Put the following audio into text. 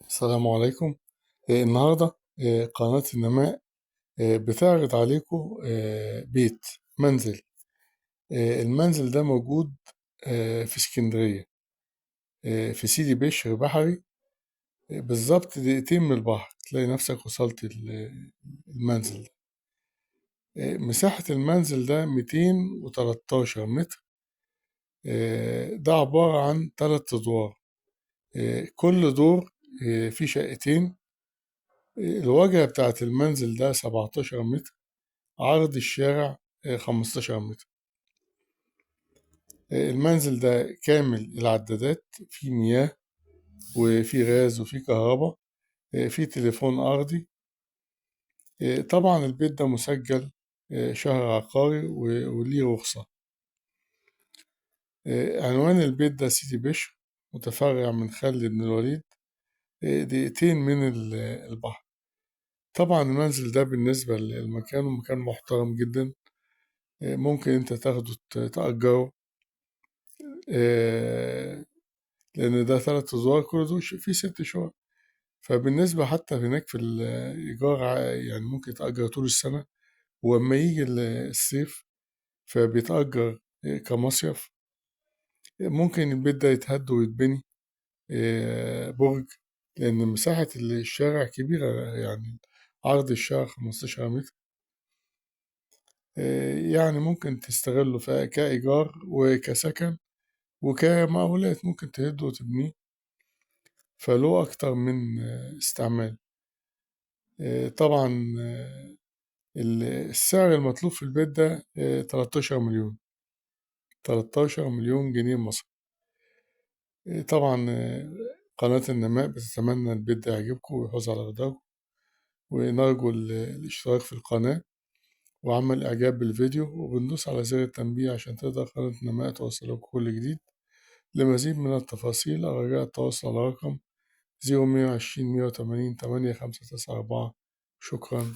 السلام عليكم. النهاردة قناة النماء بتعرض عليكم بيت منزل. المنزل ده موجود في اسكندرية، في سيدي بشر بحري. بالظبط دقيقتين من البحر تلاقي نفسك وصلت المنزل ده. مساحة المنزل ده 213 متر. ده عبارة عن 3 أدوار. كل دور فيه شقتين. الواجهة بتاعت المنزل ده 17 متر. عرض الشارع 15 متر. المنزل ده كامل العدادات، فيه مياه وفيه غاز وفيه كهرباء، فيه تليفون أرضي. طبعا البيت ده مسجل شهر عقاري وليه رخصة. عنوان البيت ده سيدي بشر، متفرع من خالد بن الوليد، دقيقتين من البحر. طبعا المنزل ده بالنسبة للمكان مكان محترم جدا. ممكن انت تاخده تأجره، لأن ده 3 أدوار، كل دول فيه 6 شقق. فبالنسبة حتى هناك في الإيجار يعني ممكن يتأجر طول السنة، ولما يجي الصيف فبيتأجر كمصيف. ممكن البيت ده يتهد ويتبني برج، لأن مساحة الشارع كبيرة، يعني عرض الشارع 15 متر. يعني ممكن تستغله كإيجار وكسكن وكمقاولات، ممكن تهده وتبنيه، فله أكتر من استعمال. طبعا السعر المطلوب في البيت ده 13 مليون، 13 مليون جنيه مصري. طبعا قناة النماء بتتمنى البيت ده يعجبكم ويحوز على رضاكم، ونرجو الاشتراك في القناة وعمل إعجاب بالفيديو، وبندوس على زر التنبيه عشان تقدر قناة النماء توصلكم كل جديد. لمزيد من التفاصيل أو رجاء التواصل على رقم 0120 180 8594. شكرا.